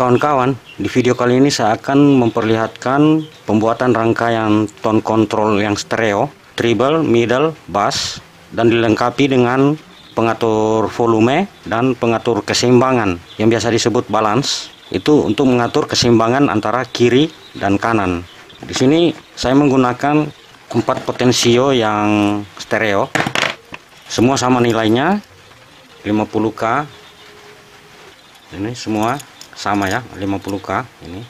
kawan-kawan, di video kali ini saya akan memperlihatkan pembuatan rangkaian tone control yang stereo, treble, middle, bass, dan dilengkapi dengan pengatur volume dan pengatur keseimbangan yang biasa disebut balance. Itu untuk mengatur keseimbangan antara kiri dan kanan. Di sini saya menggunakan 4 potensio yang stereo. Semua sama nilainya 50K. Ini semua sama ya, 50K ini.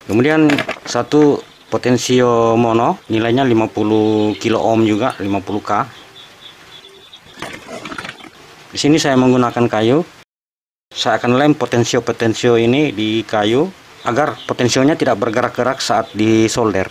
Kemudian satu potensio mono, nilainya 50 kilo ohm juga, 50K. Di sini saya menggunakan kayu. Saya akan lem potensio ini di kayu agar potensionya tidak bergerak-gerak saat disolder.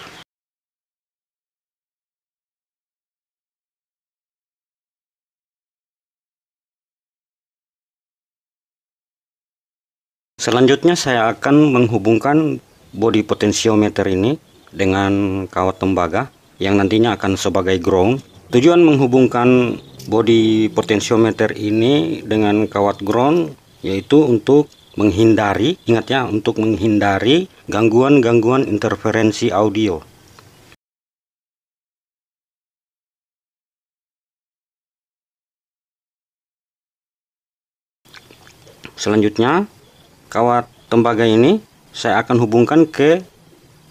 Selanjutnya saya akan menghubungkan bodi potensiometer ini dengan kawat tembaga yang nantinya akan sebagai ground. Tujuan menghubungkan bodi potensiometer ini dengan kawat ground yaitu untuk menghindari, ingat ya, untuk menghindari gangguan-gangguan interferensi audio. Selanjutnya, kawat tembaga ini saya akan hubungkan ke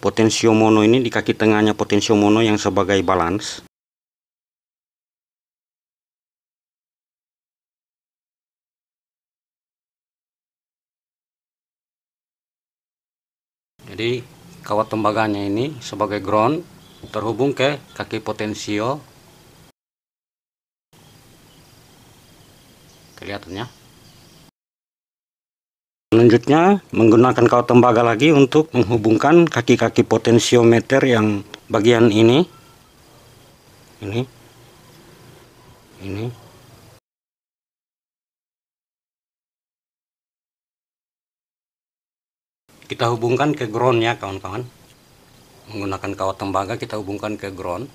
potensio mono ini di kaki tengahnya potensio mono yang sebagai balance. Jadi kawat tembaganya ini sebagai ground terhubung ke kaki potensio. Kelihatannya. Selanjutnya menggunakan kawat tembaga lagi untuk menghubungkan kaki-kaki potensiometer yang bagian ini. Ini. Kita hubungkan ke ground ya kawan-kawan. Menggunakan kawat tembaga kita hubungkan ke ground.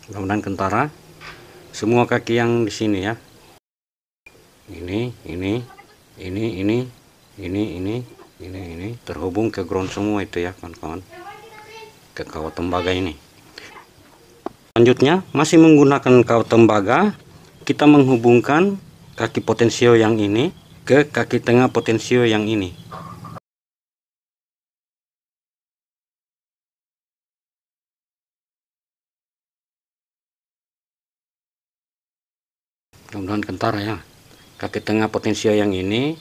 Mudah-mudahan kentara. Semua kaki yang di sini ya. Ini terhubung ke ground semua itu ya kawan-kawan. Ke kawat tembaga ini. Selanjutnya masih menggunakan kawat tembaga, kita menghubungkan kaki potensio yang ini ke kaki tengah potensio yang ini. Mudah-mudahan kentara ya. Kaki tengah potensio yang ini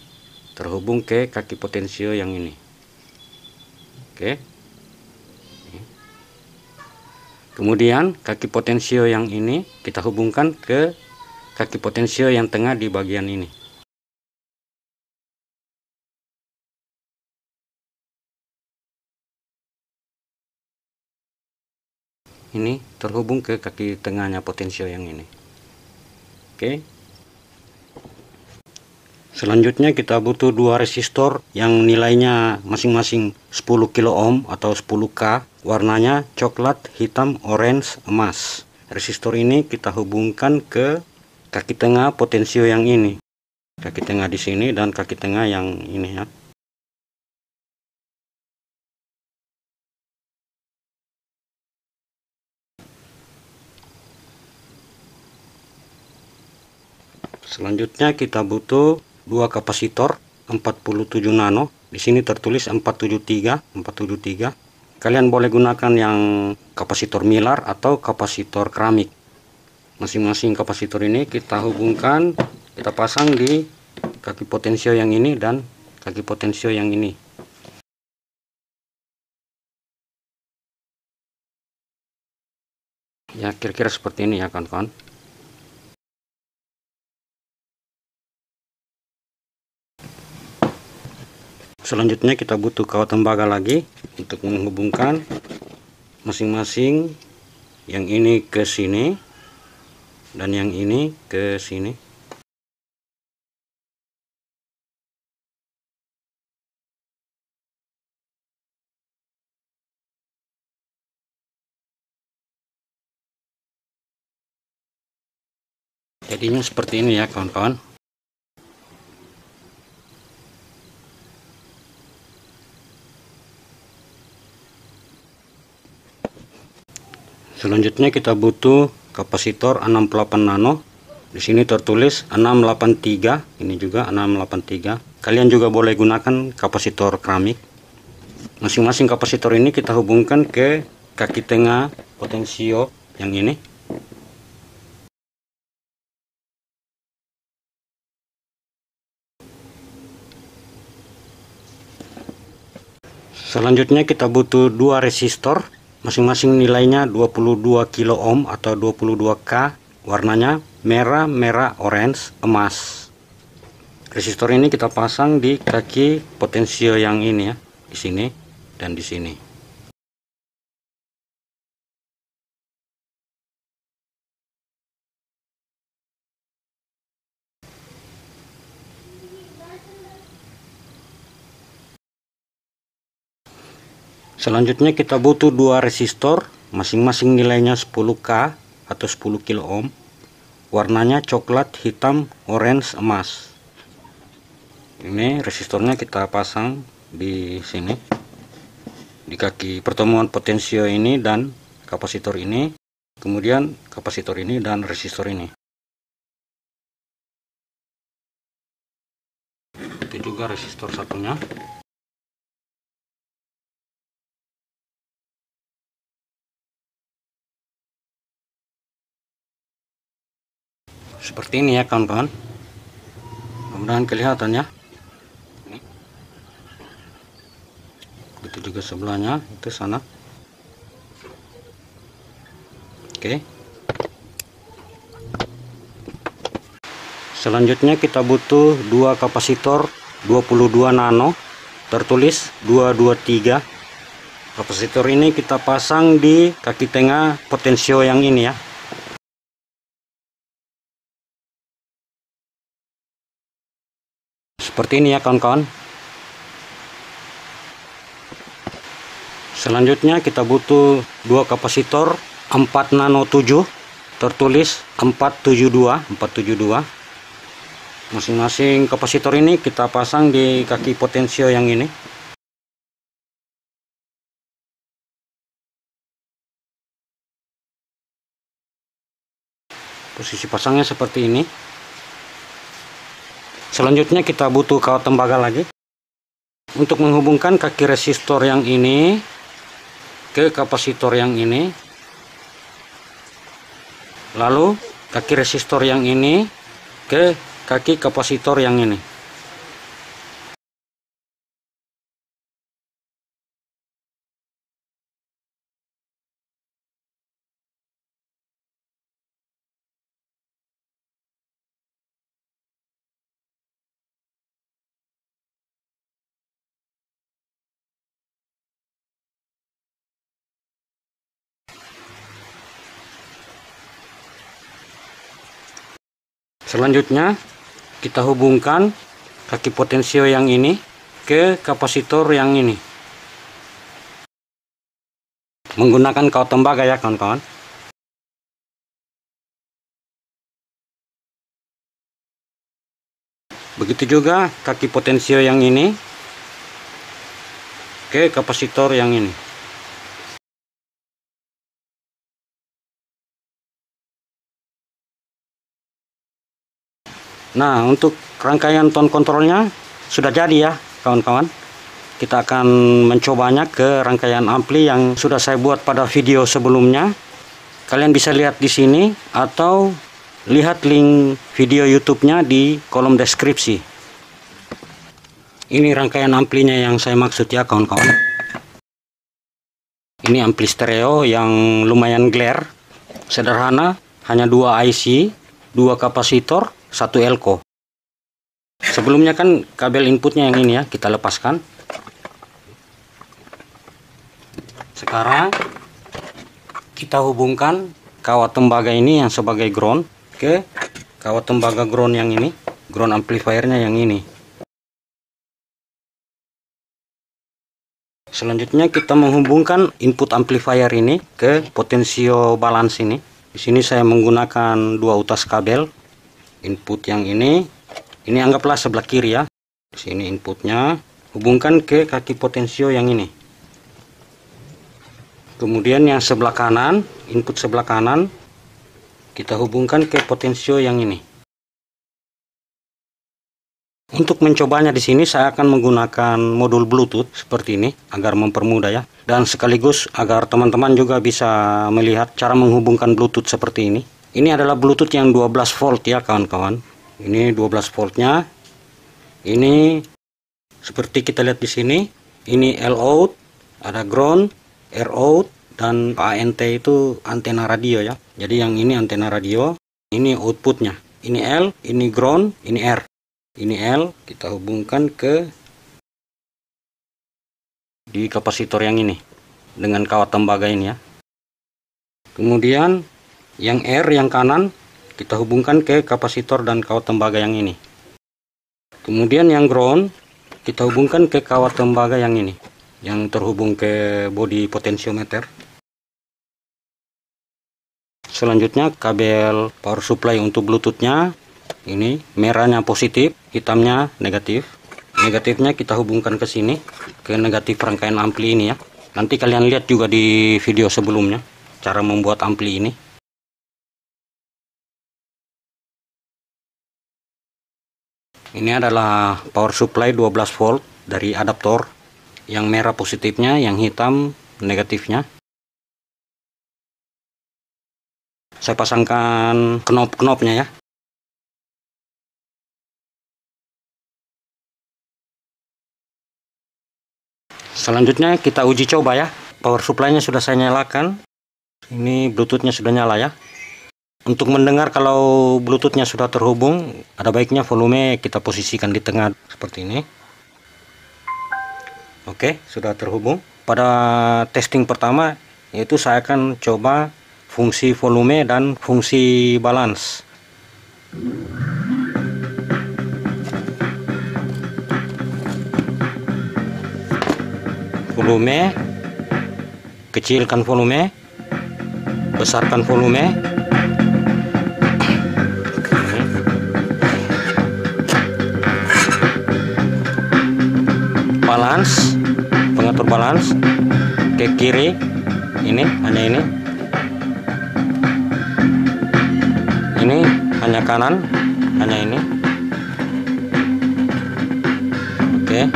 terhubung ke kaki potensio yang ini. Oke. Kemudian kaki potensio yang ini kita hubungkan ke kaki potensio yang tengah di bagian ini. Ini terhubung ke kaki tengahnya potensio yang ini. Oke. Selanjutnya kita butuh 2 resistor yang nilainya masing-masing 10 kilo ohm atau 10K. Warnanya coklat, hitam, orange, emas. Resistor ini kita hubungkan ke kaki tengah potensio yang ini. Kaki tengah di sini dan kaki tengah yang ini ya. Selanjutnya kita butuh 2 kapasitor 47 nano. Di sini tertulis 473. Kalian boleh gunakan yang kapasitor milar atau kapasitor keramik. Masing-masing kapasitor ini kita hubungkan, kita pasang di kaki potensio yang ini dan kaki potensio yang ini. Ya, kira-kira seperti ini ya kawan-kawan. Selanjutnya kita butuh kawat tembaga lagi untuk menghubungkan masing-masing, yang ini ke sini dan yang ini ke sini. Jadinya seperti ini ya kawan-kawan. Selanjutnya kita butuh kapasitor 68 nano. Di sini tertulis 683, ini juga 683. Kalian juga boleh gunakan kapasitor keramik. Masing-masing kapasitor ini kita hubungkan ke kaki tengah potensio yang ini. Selanjutnya kita butuh dua resistor, masing-masing nilainya 22 kilo ohm atau 22K, warnanya merah, merah, orange, emas. Resistor ini kita pasang di kaki potensio yang ini ya, di sini dan di sini. Selanjutnya kita butuh dua resistor, masing-masing nilainya 10K atau 10 kilo ohm. Warnanya coklat, hitam, orange, emas. Ini resistornya kita pasang di sini, di kaki pertemuan potensio ini dan kapasitor ini, kemudian kapasitor ini dan resistor ini. Itu juga resistor satunya. Seperti ini ya kawan-kawan. Mudah-mudahan kelihatan ya. Itu juga sebelahnya, itu sana. Oke. Selanjutnya kita butuh dua kapasitor 22 nano, tertulis 223. Kapasitor ini kita pasang di kaki tengah potensio yang ini ya. Seperti ini ya kawan-kawan. Selanjutnya kita butuh dua kapasitor 4 nano 7, tertulis 472. Masing-masing kapasitor ini kita pasang di kaki potensio yang ini. Posisi pasangnya seperti ini. Selanjutnya kita butuh kawat tembaga lagi untuk menghubungkan kaki resistor yang ini ke kapasitor yang ini, lalu kaki resistor yang ini ke kaki kapasitor yang ini. Selanjutnya kita hubungkan kaki potensio yang ini ke kapasitor yang ini menggunakan kawat tembaga ya kawan-kawan. Begitu juga kaki potensio yang ini ke kapasitor yang ini. Nah, untuk rangkaian tone kontrolnya sudah jadi ya kawan-kawan. Kita akan mencobanya ke rangkaian ampli yang sudah saya buat pada video sebelumnya. Kalian bisa lihat di sini atau lihat link video YouTube-nya di kolom deskripsi. Ini rangkaian amplinya yang saya maksud ya kawan-kawan. Ini ampli stereo yang lumayan glare, sederhana, hanya 2 IC, 2 kapasitor, 1 elko. Sebelumnya kan kabel inputnya yang ini ya, kita lepaskan. Sekarang kita hubungkan kawat tembaga ini yang sebagai ground ke kawat tembaga ground yang ini, ground amplifiernya yang ini. Selanjutnya kita menghubungkan input amplifier ini ke potensio balance ini. Di sini saya menggunakan 2 utas kabel. Input yang ini anggaplah sebelah kiri ya. Di sini inputnya, hubungkan ke kaki potensio yang ini. Kemudian yang sebelah kanan, input sebelah kanan, kita hubungkan ke potensio yang ini. Untuk mencobanya di sini saya akan menggunakan modul Bluetooth seperti ini agar mempermudah ya, dan sekaligus agar teman-teman juga bisa melihat cara menghubungkan Bluetooth seperti ini. Ini adalah Bluetooth yang 12 volt ya kawan-kawan. Ini 12 voltnya. Ini seperti kita lihat di sini. Ini L out, ada ground, R out, dan ANT itu antena radio ya. Jadi yang ini antena radio, ini outputnya. Ini L, ini ground, ini R. Ini L, kita hubungkan ke di kapasitor yang ini dengan kawat tembaga ini ya. Kemudian yang R yang kanan kita hubungkan ke kapasitor dan kawat tembaga yang ini. Kemudian yang ground kita hubungkan ke kawat tembaga yang ini, yang terhubung ke bodi potensiometer. Selanjutnya kabel power supply untuk Bluetoothnya, ini merahnya positif, hitamnya negatif. Negatifnya kita hubungkan ke sini, ke negatif rangkaian ampli ini ya. Nanti kalian lihat juga di video sebelumnya cara membuat ampli ini. Ini adalah power supply 12 volt dari adaptor. Yang merah positifnya, yang hitam negatifnya. Saya pasangkan knop-knopnya ya. Selanjutnya kita uji coba ya. Power supply-nya sudah saya nyalakan. Ini Bluetooth-nya sudah nyala ya. Untuk mendengar kalau Bluetooth-nya sudah terhubung, ada baiknya volume kita posisikan di tengah seperti ini. Oke, sudah terhubung. Pada testing pertama, yaitu saya akan coba fungsi volume dan fungsi balance. Volume, kecilkan volume, besarkan volume. Balance, pengatur balance ke kiri, ini hanya ini hanya kanan, hanya ini. Oke.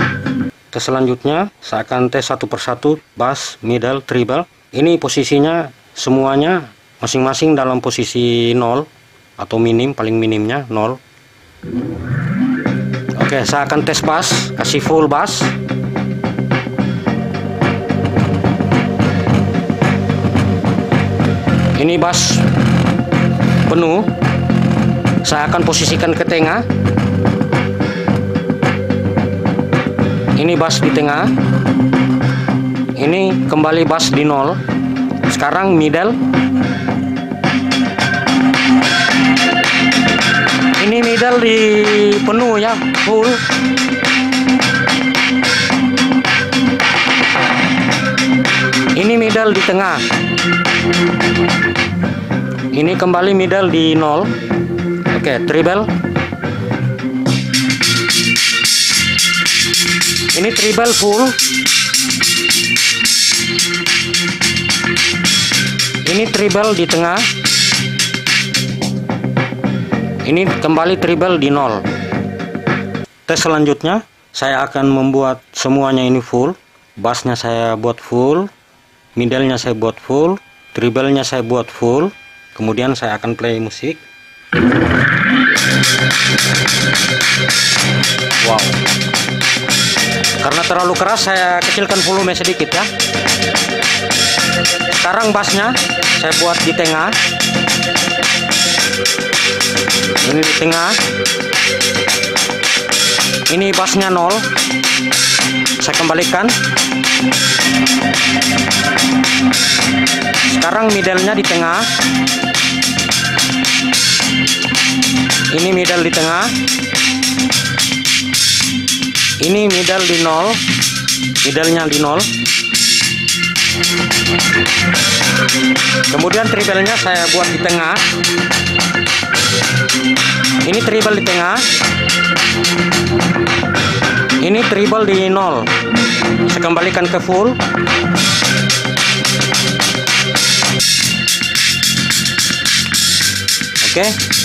Tes selanjutnya saya akan tes satu persatu bass, middle, treble. Ini posisinya semuanya masing-masing dalam posisi 0 atau minim, paling minimnya 0. Oke, saya akan tes bass, kasih full bass. Ini bass penuh. Saya akan posisikan ke tengah. Ini bass di tengah. Ini kembali bass di 0. Sekarang middle. Ini middle di penuh ya, full. Ini middle di tengah. Ini kembali middle di 0. Oke, treble. Ini treble full. Ini treble di tengah. Ini kembali treble di 0. Tes selanjutnya saya akan membuat semuanya ini full. Bassnya saya buat full, middle-nya saya buat full, treble-nya saya buat full. Kemudian saya akan play musik. Wow. Karena terlalu keras saya kecilkan volume sedikit ya. Sekarang bassnya saya buat di tengah. Ini di tengah. Ini bassnya 0. Saya kembalikan. Sekarang middle-nya di tengah. Ini middle di tengah. Ini middle di 0. Middle-nya di 0. Kemudian treble-nya saya buat di tengah. Ini treble di tengah. Ini treble di 0. Saya kembalikan ke full. Oke.